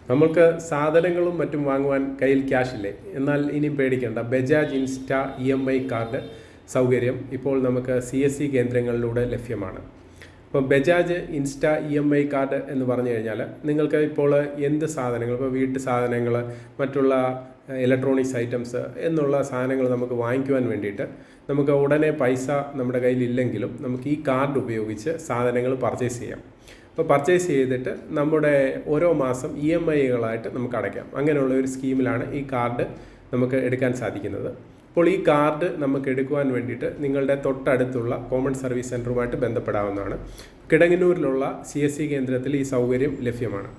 നമ്മൾക്ക് സാധനങ്ങളും മറ്റും വാങ്ങുവാൻ കയ്യിൽ ക്യാഷ് ഇല്ലേ? എന്നാൽ ഇനി പേടിക്കേണ്ട. ബജാജ് ഇൻസ്റ്റ EMI കാർഡ് സൗകര്യം ഇപ്പോൾ നമുക്ക് CSC കേന്ദ്രങ്ങളിലൂടെ ലഭ്യമാണ്. അപ്പോൾ ബജാജ് ഇൻസ്റ്റ EMI കാർഡ് എന്ന് പറഞ്ഞു കഴിഞ്ഞാൽ നിങ്ങൾക്ക് ഇപ്പോൾ എന്ത് സാധനങ്ങൾ, ഇപ്പോൾ വീട്ടു സാധനങ്ങൾ, മറ്റുള്ള ഇലക്ട്രോണിക്സ് ഐറ്റംസ് എന്നുള്ള സാധനങ്ങൾ നമുക്ക് വാങ്ങിക്കുവാൻ വേണ്ടിയിട്ട് നമുക്ക് ഉടനെ പൈസ നമ്മുടെ കയ്യിലില്ലെങ്കിലും നമുക്ക് ഈ കാർഡ് ഉപയോഗിച്ച് സാധനങ്ങൾ പർച്ചേസ് ചെയ്യാം. അപ്പോൾ പർച്ചേസ് ചെയ്തിട്ട് നമ്മുടെ ഓരോ മാസം EMIകളായിട്ട് നമുക്ക് അടയ്ക്കാം. അങ്ങനെയുള്ള ഒരു സ്കീമിലാണ് ഈ കാർഡ് നമുക്ക് എടുക്കാൻ സാധിക്കുന്നത്. അപ്പോൾ ഈ കാർഡ് നമുക്ക് എടുക്കുവാൻ വേണ്ടിയിട്ട് നിങ്ങളുടെ തൊട്ടടുത്തുള്ള കോമൺ സർവീസ് സെൻറ്ററുമായിട്ട് ബന്ധപ്പെടാവുന്നതാണ്. കിടങ്ങന്നൂരിലുള്ള CSC കേന്ദ്രത്തിൽ ഈ സൗകര്യം ലഭ്യമാണ്.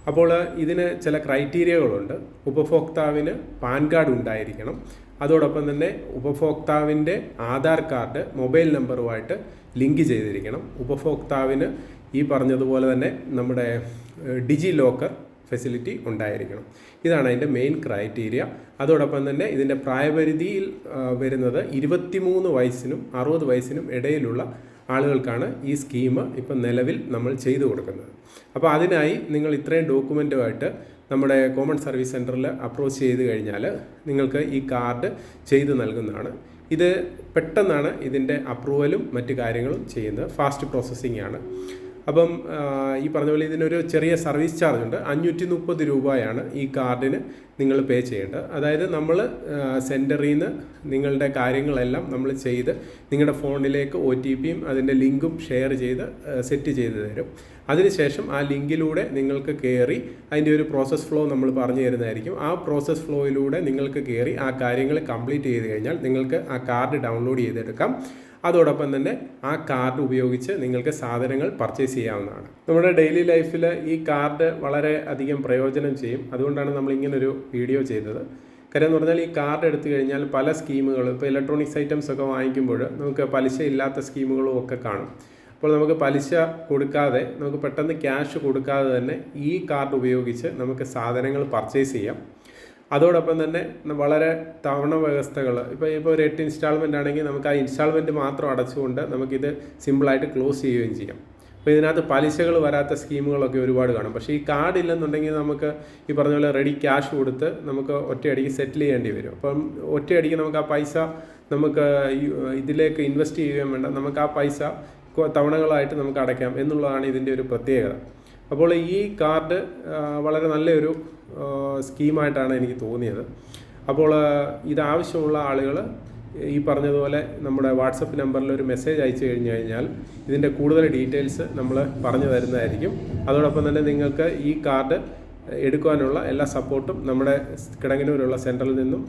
അപ്പോൾ ഇതിന് ചില ക്രൈറ്റീരിയകളുണ്ട്. ഉപഭോക്താവിന് പാൻ കാർഡ് ഉണ്ടായിരിക്കണം. അതോടൊപ്പം തന്നെ ഉപഭോക്താവിൻ്റെ ആധാർ കാർഡ് മൊബൈൽ നമ്പറുമായിട്ട് ലിങ്ക് ചെയ്തിരിക്കണം. ഉപഭോക്താവിന് ഈ പറഞ്ഞതുപോലെ തന്നെ നമ്മുടെ ഡിജി ലോക്കർ ഫെസിലിറ്റി ഉണ്ടായിരിക്കണം. ഇതാണ് അതിൻ്റെ മെയിൻ ക്രൈറ്റീരിയ. അതോടൊപ്പം തന്നെ ഇതിൻ്റെ പ്രായപരിധിയിൽ വരുന്നത് 23 വയസ്സിനും 60 വയസ്സിനും ഇടയിലുള്ള ആളുകൾക്കാണ് ഈ സ്കീം ഇപ്പം നിലവിൽ നമ്മൾ ചെയ്തു കൊടുക്കുന്നത്. അപ്പോൾ അതിനായി നിങ്ങൾ ഇത്രയും ഡോക്യുമെൻറ്റുമായിട്ട് നമ്മുടെ കോമൺ സർവീസ് സെൻറ്ററിൽ അപ്രോച്ച് ചെയ്ത് കഴിഞ്ഞാൽ നിങ്ങൾക്ക് ഈ കാർഡ് ചെയ്തു നൽകുന്നതാണ്. ഇത് പെട്ടെന്നാണ് ഇതിൻ്റെ അപ്രൂവലും മറ്റു കാര്യങ്ങളും ചെയ്യുന്നത്. ഫാസ്റ്റ് പ്രോസസ്സിംഗ് ആണ്. അപ്പം ഈ പറഞ്ഞ പോലെ ഇതിനൊരു ചെറിയ സർവീസ് ചാർജ് ഉണ്ട്. 530 രൂപയാണ് ഈ കാർഡിന് നിങ്ങൾ പേ ചെയ്യേണ്ടത്. അതായത് നമ്മൾ സെൻറ്ററിൽ നിന്ന് നിങ്ങളുടെ കാര്യങ്ങളെല്ലാം നമ്മൾ ചെയ്ത് നിങ്ങളുടെ ഫോണിലേക്ക് OTPയും അതിൻ്റെ ലിങ്കും ഷെയർ ചെയ്ത് സെറ്റ് ചെയ്ത് തരും. അതിനുശേഷം ആ ലിങ്കിലൂടെ നിങ്ങൾക്ക് കയറി അതിൻ്റെ ഒരു പ്രോസസ് ഫ്ലോ നമ്മൾ പറഞ്ഞു തരുന്നതായിരിക്കും. ആ പ്രോസസ് ഫ്ലോയിലൂടെ നിങ്ങൾക്ക് കയറി ആ കാര്യങ്ങൾ കംപ്ലീറ്റ് ചെയ്ത് കഴിഞ്ഞാൽ നിങ്ങൾക്ക് ആ കാർഡ് ഡൗൺലോഡ് ചെയ്തെടുക്കാം. അതോടൊപ്പം തന്നെ ആ കാർഡ് ഉപയോഗിച്ച് നിങ്ങൾക്ക് സാധനങ്ങൾ പർച്ചേസ് ചെയ്യാവുന്നതാണ്. നമ്മുടെ ഡെയിലി ലൈഫിൽ ഈ കാർഡ് വളരെ അധികം പ്രയോജനം ചെയ്യും. അതുകൊണ്ടാണ് നമ്മൾ ഇങ്ങനൊരു വീഡിയോ ചെയ്തത്. കാര്യം എന്ന് പറഞ്ഞാൽ ഈ കാർഡ് എടുത്തു കഴിഞ്ഞാൽ പല സ്കീമുകളും, ഇപ്പോൾ ഇലക്ട്രോണിക്സ് ഐറ്റംസ് ഒക്കെ വാങ്ങിക്കുമ്പോൾ നമുക്ക് പലിശ ഇല്ലാത്ത സ്കീമുകളും ഒക്കെ കാണും. അപ്പോൾ നമുക്ക് പലിശ കൊടുക്കാതെ, നമുക്ക് പെട്ടെന്ന് ക്യാഷ് കൊടുക്കാതെ തന്നെ ഈ കാർഡ് ഉപയോഗിച്ച് നമുക്ക് സാധനങ്ങൾ പർച്ചേസ് ചെയ്യാം. അതോടൊപ്പം തന്നെ വളരെ തവണ വ്യവസ്ഥകൾ, ഇപ്പോൾ ഒരു 8 ഇൻസ്റ്റാൾമെൻ്റ് ആണെങ്കിൽ നമുക്ക് ആ ഇൻസ്റ്റാൾമെൻറ്റ് മാത്രം അടച്ചുകൊണ്ട് നമുക്കിത് സിമ്പിളായിട്ട് ക്ലോസ് ചെയ്യുകയും ചെയ്യാം. അപ്പോൾ ഇതിനകത്ത് പലിശകൾ വരാത്ത സ്കീമുകളൊക്കെ ഒരുപാട് കാണും. പക്ഷേ ഈ കാർഡ് ഇല്ലെന്നുണ്ടെങ്കിൽ നമുക്ക് ഈ പറഞ്ഞ പോലെ റെഡി ക്യാഷ് കൊടുത്ത് നമുക്ക് ഒറ്റയടിക്ക് സെറ്റിൽ ചെയ്യേണ്ടി വരും. അപ്പം ഒറ്റയടിക്ക് നമുക്ക് ആ പൈസ നമുക്ക് ഇതിലേക്ക് ഇൻവെസ്റ്റ് ചെയ്യുകയും വേണ്ട, നമുക്ക് ആ പൈസ തവണകളായിട്ട് നമുക്ക് അടയ്ക്കാം എന്നുള്ളതാണ് ഇതിൻ്റെ ഒരു പ്രത്യേകത. അപ്പോൾ ഈ കാർഡ് വളരെ നല്ലൊരു സ്കീമായിട്ടാണ് എനിക്ക് തോന്നിയത്. അപ്പോൾ ഇതാവശ്യമുള്ള ആളുകൾ ഈ പറഞ്ഞതുപോലെ നമ്മുടെ വാട്സപ്പ് നമ്പറിൽ ഒരു മെസ്സേജ് അയച്ചു കഴിഞ്ഞാൽ ഇതിൻ്റെ കൂടുതൽ ഡീറ്റെയിൽസ് നമ്മൾ പറഞ്ഞു തരുന്നതായിരിക്കും. അതോടൊപ്പം തന്നെ നിങ്ങൾക്ക് ഈ കാർഡ് എടുക്കുവാനുള്ള എല്ലാ സപ്പോർട്ടും നമ്മുടെ കിടങ്ങന്നൂരുള്ള സെൻറ്ററിൽ നിന്നും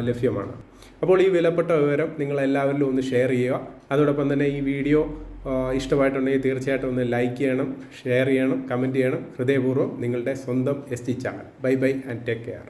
ലഭ്യമാണ്. അപ്പോൾ ഈ വിലപ്പെട്ട വിവരം നിങ്ങളെല്ലാവരിലും ഒന്ന് ഷെയർ ചെയ്യുക. അതോടൊപ്പം തന്നെ ഈ വീഡിയോ ഇഷ്ടമായിട്ടുണ്ടെങ്കിൽ തീർച്ചയായിട്ടും ഒന്ന് ലൈക്ക് ചെയ്യണം, ഷെയർ ചെയ്യണം, കമൻറ്റ് ചെയ്യണം. ഹൃദയപൂർവ്വം നിങ്ങളുടെ സ്വന്തം SG channel. Bye bye and take care.